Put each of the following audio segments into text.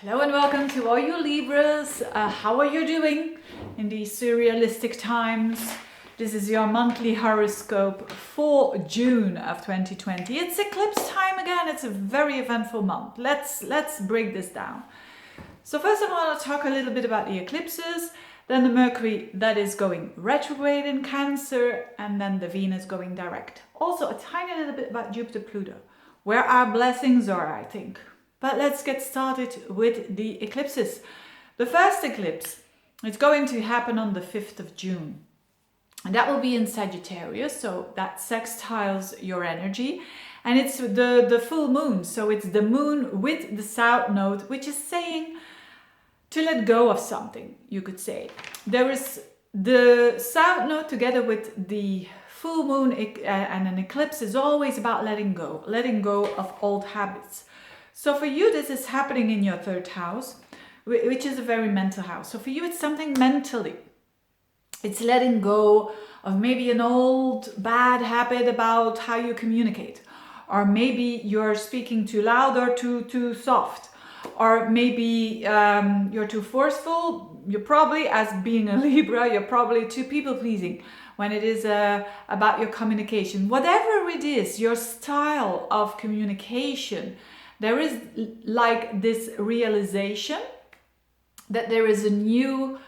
Hello and welcome to all you Libras. How are you doing in these surrealistic times? This is your monthly horoscope for June of 2020. It's eclipse time again. It's a very eventful month. Let's break this down. So first I want to talk a little bit about the eclipses, then the Mercury that is going retrograde in Cancer, and then the Venus going direct. Also a tiny little bit about Jupiter, Pluto, where our blessings are, I think. But let's get started with the eclipses. The first eclipse is going to happen on the 5th of June. And that will be in Sagittarius, so that sextiles your energy. And it's the full moon, so it's the moon with the south node, which is saying to let go of something, you could say. There is the south node together with the full moon and an eclipse is always about letting go of old habits. So for you, this is happening in your third house, which is a very mental house. So for you, it's something mentally. It's letting go of maybe an old bad habit about how you communicate. Or maybe you're speaking too loud or too soft. Or maybe you're too forceful. You're probably, as being a Libra, you're probably too people-pleasing when it is about your communication. Whatever it is, your style of communication, there is like this realization that there is a new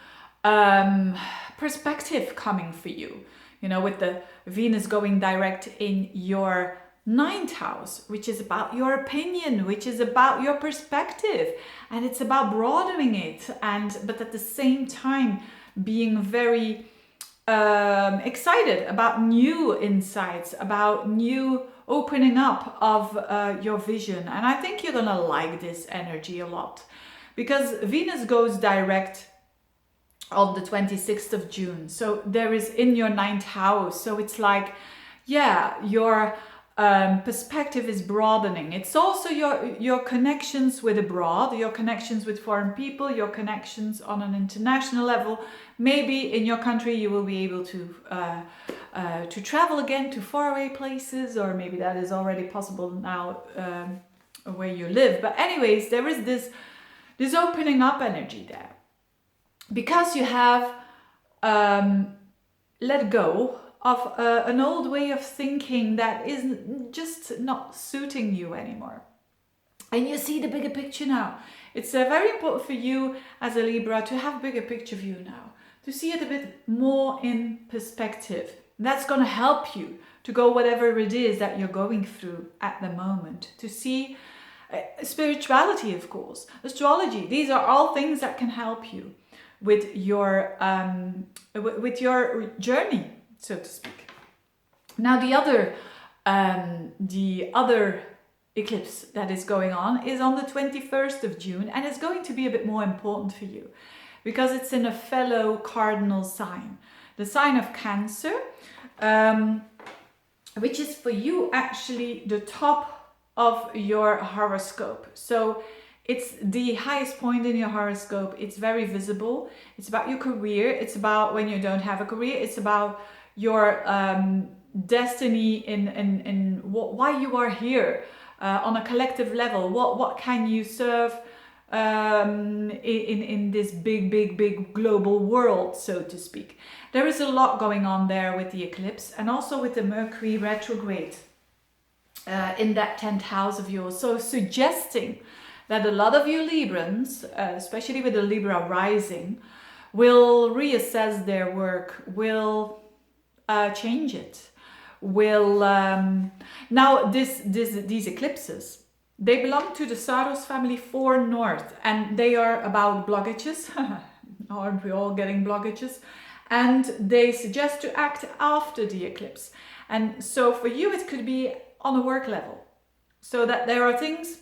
perspective coming for you. You know, with the Venus going direct in your 9th house, which is about your opinion, which is about your perspective, and it's about broadening it, but at the same time being very excited about new insights, about new opening up of your vision. And I think you're gonna like this energy a lot, because Venus goes direct on the 26th of June. So there is in your 9th house. So it's like, yeah, your perspective is broadening. It's also your connections with abroad, your connections with foreign people, your connections on an international level. Maybe in your country you will be able to travel again to faraway places, or maybe that is already possible now where you live. But anyways, there is this opening up energy there, because you have let go of an old way of thinking that is just not suiting you anymore. And you see the bigger picture now. It's very important for you as a Libra to have a bigger picture view now, to see it a bit more in perspective. That's going to help you to go whatever it is that you're going through at the moment, to see spirituality, of course, astrology. These are all things that can help you with your journey, so to speak. Now the other eclipse that is going on is on the 21st of June, and it's going to be a bit more important for you because it's in a fellow cardinal sign, the sign of Cancer, which is for you actually the top of your horoscope. So it's the highest point in your horoscope. It's very visible. It's about your career. It's about when you don't have a career. It's about your destiny in why you are here on a collective level. What can you serve in this big global world, so to speak. There is a lot going on there with the eclipse, and also with the Mercury retrograde in that 10th house of yours. So suggesting that a lot of you Librans, especially with the Libra rising, will reassess their work, will change it, will now these eclipses, they belong to the Saros family 4 North, and they are about blockages. Aren't we all getting blockages? And they suggest to act after the eclipse. And so for you it could be on a work level, so that there are things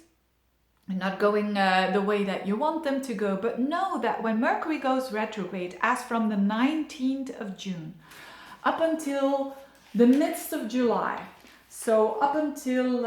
not going the way that you want them to go. But know that when Mercury goes retrograde, as from the 19th of June up until the midst of July, so up until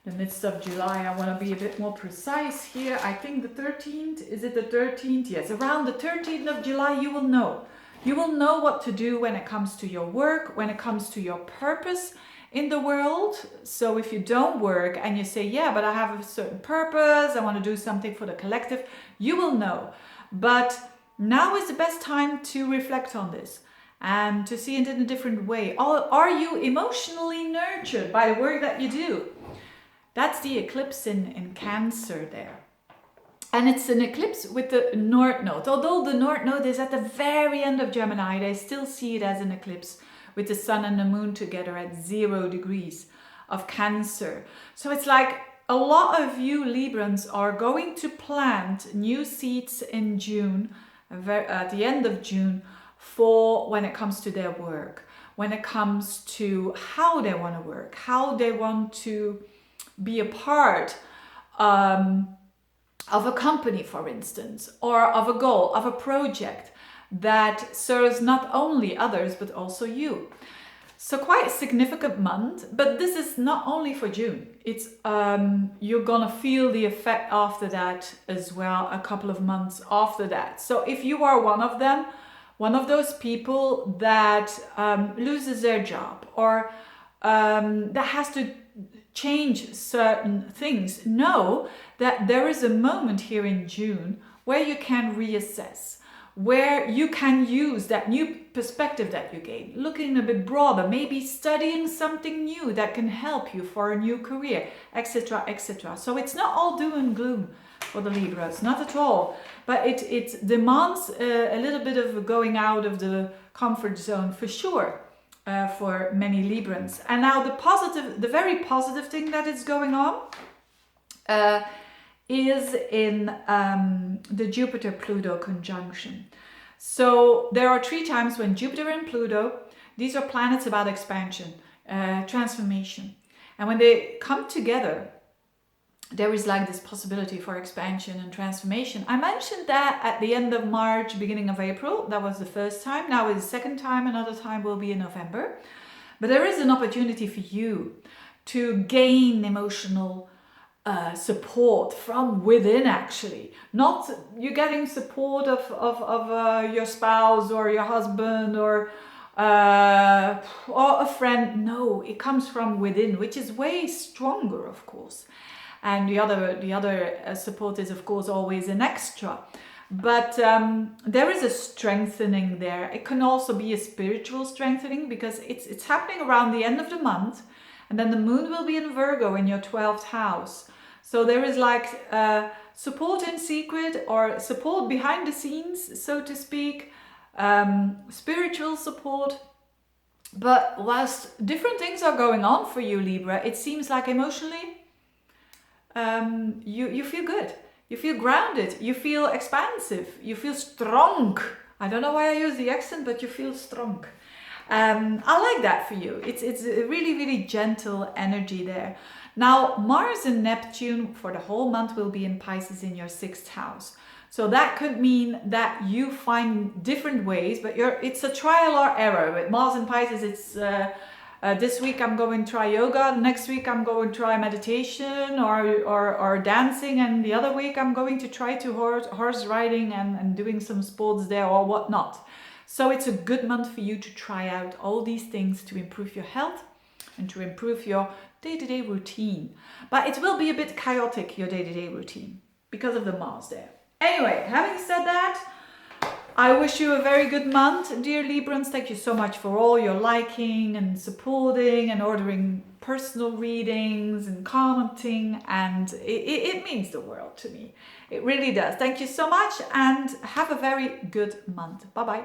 the midst of July, I want to be a bit more precise here. I think the 13th, is it the 13th? Yes, around the 13th of July you will know. You will know what to do when it comes to your work, when it comes to your purpose in the world. So if you don't work and you say, yeah, but I have a certain purpose, I want to do something for the collective, you will know. But now is the best time to reflect on this and to see it in a different way. Are you emotionally nurtured by the work that you do? That's the eclipse in Cancer there. And it's an eclipse with the North Node. Although the North Node is at the very end of Gemini, they still see it as an eclipse with the Sun and the Moon together at 0 degrees of Cancer. So it's like a lot of you Librans are going to plant new seeds in June, at the end of June, for when it comes to their work, when it comes to how they want to work, how they want to be a part of a company, for instance, or of a goal, of a project that serves not only others but also you. So quite a significant month, but this is not only for June. It's you're gonna feel the effect after that as well, a couple of months after that. So if you are one of them, one of those people that loses their job or that has to change certain things, know that there is a moment here in June where you can reassess, where you can use that new perspective that you gain, looking a bit broader, maybe studying something new that can help you for a new career, etc., etc. So it's not all doom and gloom for the Libras, not at all, but it demands a little bit of going out of the comfort zone for sure. For many Librans. And now the very positive thing that is going on is in the Jupiter-Pluto conjunction. So there are 3 times when Jupiter and Pluto, these are planets about expansion, transformation. And when they come together, there is like this possibility for expansion and transformation. I mentioned that at the end of March, beginning of April. That was the first time. Now is the second time. Another time will be in November. But there is an opportunity for you to gain emotional support from within, actually. Not you getting support of your spouse or your husband or a friend. No, it comes from within, which is way stronger, of course. And the other support is, of course, always an extra. But there is a strengthening there. It can also be a spiritual strengthening because it's happening around the end of the month. And then the moon will be in Virgo in your 12th house. So there is like support in secret or support behind the scenes, so to speak, spiritual support. But whilst different things are going on for you, Libra, it seems like emotionally, you feel good, you feel grounded, you feel expansive, you feel strong. I don't know why I use the accent, but you feel strong. I like that for you. It's a really, really gentle energy there. Now, Mars and Neptune for the whole month will be in Pisces in your 6th house. So that could mean that you find different ways, but it's a trial or error. With Mars and Pisces, it's this week I'm going to try yoga, next week I'm going to try meditation or dancing, and the other week I'm going to try to horse riding and doing some sports there or whatnot. So it's a good month for you to try out all these things to improve your health and to improve your day-to-day routine. But it will be a bit chaotic, your day-to-day routine, because of the Mars there. Anyway, having said that, I wish you a very good month, dear Librans. Thank you so much for all your liking and supporting and ordering personal readings and commenting, and it means the world to me. It really does. Thank you so much and have a very good month. Bye-bye.